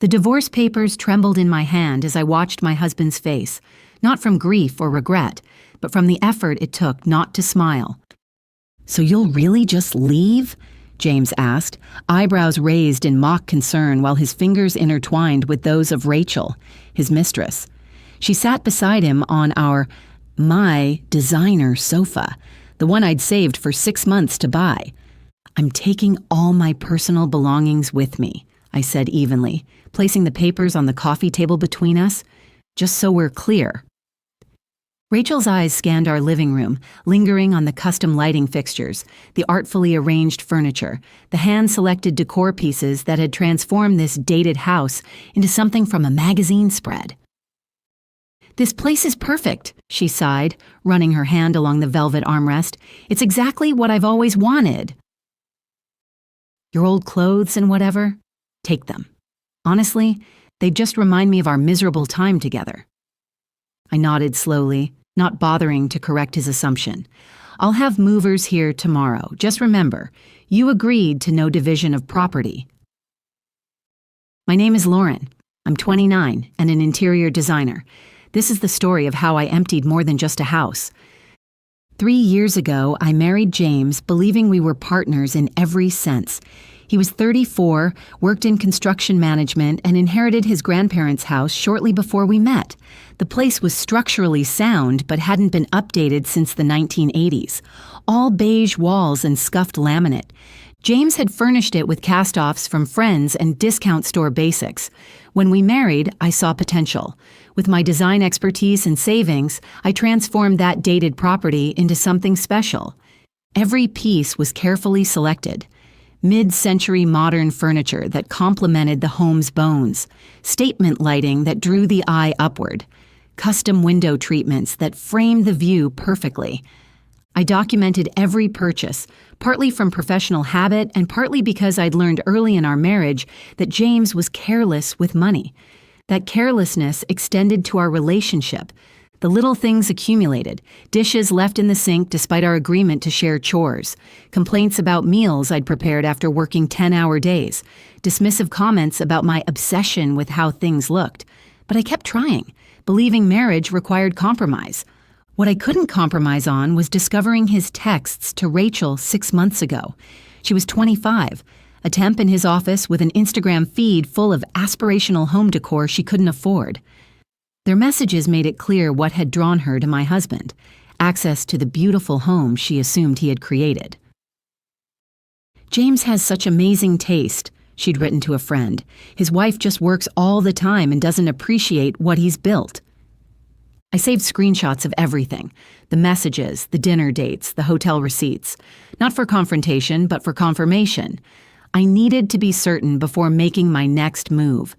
The divorce papers trembled in my hand as I watched my husband's face, not from grief or regret, but from the effort it took not to smile. "So you'll really just leave?" James asked, eyebrows raised in mock concern while his fingers intertwined with those of Rachel, his mistress. She sat beside him on my designer sofa, the one I'd saved for 6 months to buy. "I'm taking all my personal belongings with me," I said evenly, placing the papers on the coffee table between us, "just so we're clear." Rachel's eyes scanned our living room, lingering on the custom lighting fixtures, the artfully arranged furniture, the hand-selected decor pieces that had transformed this dated house into something from a magazine spread. "This place is perfect," she sighed, running her hand along the velvet armrest. "It's exactly what I've always wanted." "Your old clothes and whatever? Take them. Honestly, they just remind me of our miserable time together." I nodded slowly, not bothering to correct his assumption. "I'll have movers here tomorrow. Just remember, you agreed to no division of property." "My name is Lauren. I'm 29 and an interior designer. This is the story of how I emptied more than just a house. 3 years ago, I married James, believing we were partners in every sense. He was 34, worked in construction management, and inherited his grandparents' house shortly before we met. The place was structurally sound but hadn't been updated since the 1980s. All beige walls and scuffed laminate. James had furnished it with cast-offs from friends and discount store basics. When we married, I saw potential. With my design expertise and savings, I transformed that dated property into something special. Every piece was carefully selected. Mid-century modern furniture that complemented the home's bones, statement lighting that drew the eye upward, custom window treatments that framed the view perfectly. I documented every purchase, partly from professional habit and partly because I'd learned early in our marriage that James was careless with money. That carelessness extended to our relationship. The little things accumulated, dishes left in the sink despite our agreement to share chores, complaints about meals I'd prepared after working 10-hour days, dismissive comments about my obsession with how things looked. But I kept trying, believing marriage required compromise. What I couldn't compromise on was discovering his texts to Rachel 6 months ago. She was 25, a temp in his office with an Instagram feed full of aspirational home decor she couldn't afford. Their messages made it clear what had drawn her to my husband, access to the beautiful home she assumed he had created. "James has such amazing taste," she'd written to a friend. "His wife just works all the time and doesn't appreciate what he's built." I saved screenshots of everything, the messages, the dinner dates, the hotel receipts. Not for confrontation, but for confirmation. I needed to be certain before making my next move.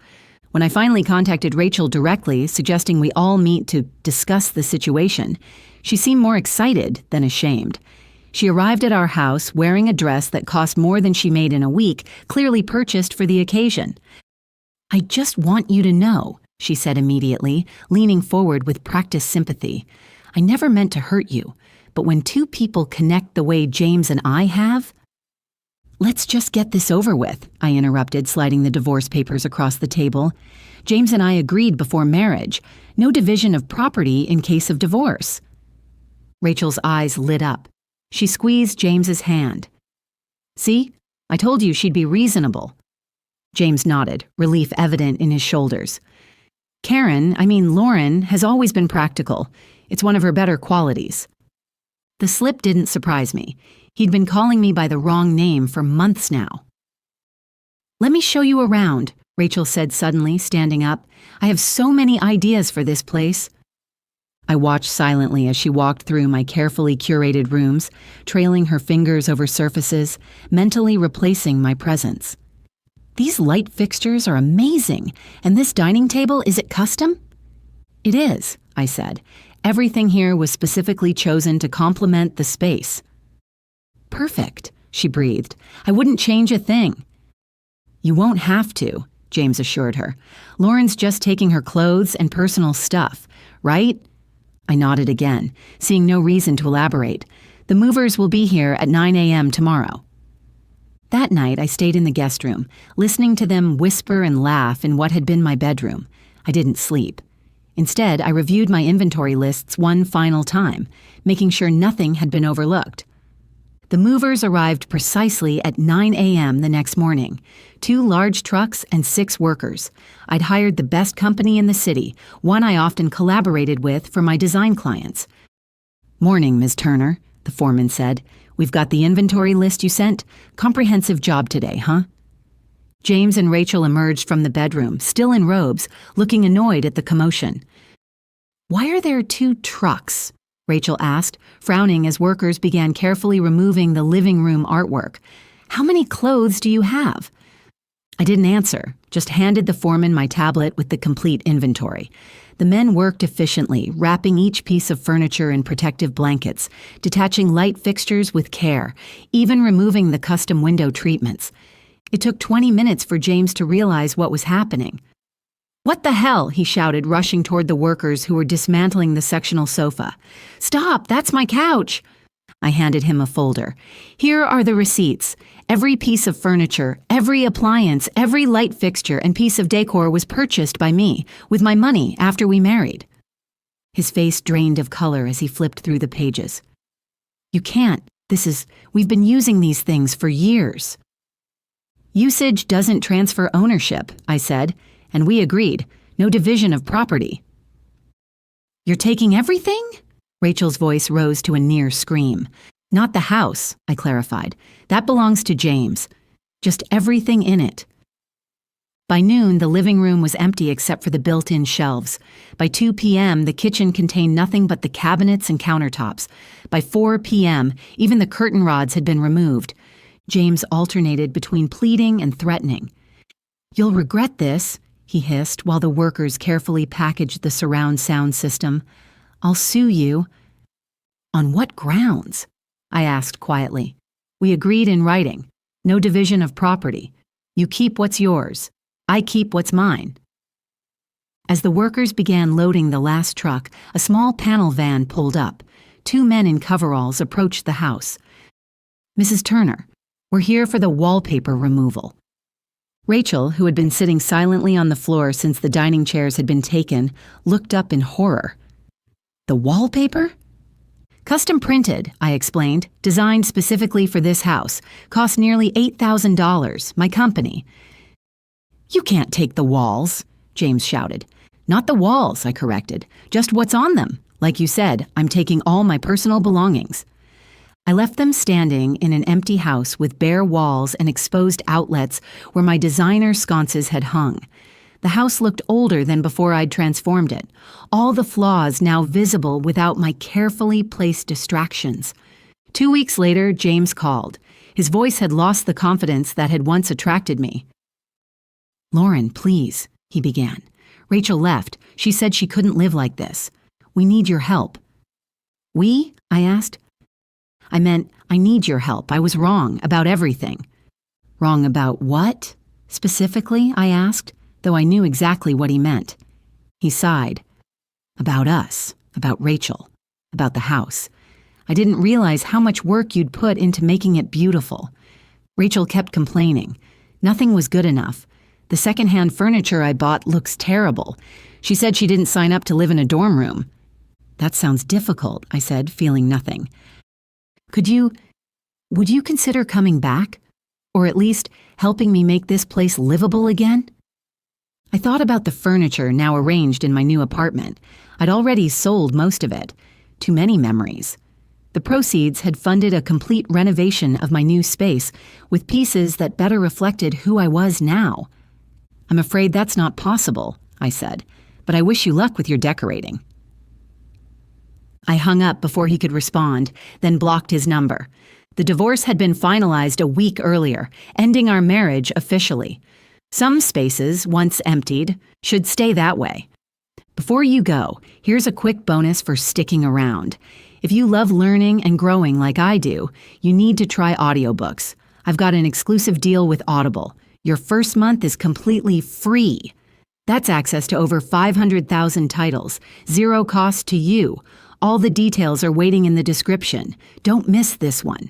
When I finally contacted Rachel directly, suggesting we all meet to discuss the situation, she seemed more excited than ashamed. She arrived at our house wearing a dress that cost more than she made in a week, clearly purchased for the occasion. "I just want you to know," she said immediately, leaning forward with practiced sympathy. "I never meant to hurt you, but when two people connect the way James and I have—" "Let's just get this over with," I interrupted, sliding the divorce papers across the table. "James and I agreed before marriage. No division of property in case of divorce." Rachel's eyes lit up. She squeezed James's hand. "See? I told you she'd be reasonable." James nodded, relief evident in his shoulders. Lauren, has always been practical. It's one of her better qualities." The slip didn't surprise me. He'd been calling me by the wrong name for months now. "Let me show you around," Rachel said suddenly, standing up. "I have so many ideas for this place." I watched silently as she walked through my carefully curated rooms, trailing her fingers over surfaces, mentally replacing my presence. "These light fixtures are amazing, and this dining table, is it custom?" "It is," I said. "Everything here was specifically chosen to complement the space." "Perfect," she breathed. "I wouldn't change a thing." "You won't have to," James assured her. "Lauren's just taking her clothes and personal stuff, right?" I nodded again, seeing no reason to elaborate. "The movers will be here at 9 a.m. tomorrow." That night, I stayed in the guest room, listening to them whisper and laugh in what had been my bedroom. I didn't sleep. Instead, I reviewed my inventory lists one final time, making sure nothing had been overlooked. The movers arrived precisely at 9 a.m. the next morning. 2 large trucks and 6 workers. I'd hired the best company in the city, one I often collaborated with for my design clients. "Morning, Ms. Turner," the foreman said. "We've got the inventory list you sent. Comprehensive job today, huh?" James and Rachel emerged from the bedroom, still in robes, looking annoyed at the commotion. "Why are there 2 trucks?" Rachel asked, frowning as workers began carefully removing the living room artwork. "How many clothes do you have?" I didn't answer, just handed the foreman my tablet with the complete inventory. The men worked efficiently, wrapping each piece of furniture in protective blankets, detaching light fixtures with care, even removing the custom window treatments. It took 20 minutes for James to realize what was happening. "What the hell?" he shouted, rushing toward the workers who were dismantling the sectional sofa. "Stop, that's my couch!" I handed him a folder. "Here are the receipts. Every piece of furniture, every appliance, every light fixture and piece of decor was purchased by me, with my money, after we married." His face drained of color as he flipped through the pages. "You can't. We've been using these things for years." "Usage doesn't transfer ownership," I said, and we agreed. No division of property. "You're taking everything?" Rachel's voice rose to a near scream. "Not the house," I clarified. "That belongs to James. Just everything in it." By noon, the living room was empty except for the built-in shelves. By 2 p.m., the kitchen contained nothing but the cabinets and countertops. By 4 p.m., even the curtain rods had been removed. James alternated between pleading and threatening. "You'll regret this," he hissed while the workers carefully packaged the surround sound system. "I'll sue you." "On what grounds?" I asked quietly. "We agreed in writing. No division of property. You keep what's yours. I keep what's mine." As the workers began loading the last truck, a small panel van pulled up. 2 men in coveralls approached the house. "Mrs. Turner, we're here for the wallpaper removal." Rachel, who had been sitting silently on the floor since the dining chairs had been taken, looked up in horror. "The wallpaper?" "Custom printed," I explained, "designed specifically for this house. Cost nearly $8,000, my company." "You can't take the walls," James shouted. "Not the walls," I corrected. "Just what's on them. Like you said, I'm taking all my personal belongings." I left them standing in an empty house with bare walls and exposed outlets where my designer sconces had hung. The house looked older than before I'd transformed it, all the flaws now visible without my carefully placed distractions. 2 weeks later, James called. His voice had lost the confidence that had once attracted me. "Lauren, please," he began. "Rachel left. She said she couldn't live like this. We need your help." "We?" I asked. "I meant, I need your help. I was wrong about everything." "Wrong about what? Specifically?" I asked, though I knew exactly what he meant. He sighed. "About us, about Rachel, about the house. I didn't realize how much work you'd put into making it beautiful. Rachel kept complaining. Nothing was good enough. The secondhand furniture I bought looks terrible. She said she didn't sign up to live in a dorm room." "That sounds difficult," I said, feeling nothing. Would you consider coming back? Or at least helping me make this place livable again?" I thought about the furniture now arranged in my new apartment. I'd already sold most of it. Too many memories. The proceeds had funded a complete renovation of my new space with pieces that better reflected who I was now. "I'm afraid that's not possible," I said, "but I wish you luck with your decorating." I hung up before he could respond, then blocked his number. The divorce had been finalized a week earlier, ending our marriage officially. Some spaces, once emptied, should stay that way. Before you go, here's a quick bonus for sticking around. If you love learning and growing like I do, you need to try audiobooks. I've got an exclusive deal with Audible. Your first month is completely free. That's access to over 500,000 titles, 0 cost to you. All the details are waiting in the description. Don't miss this one.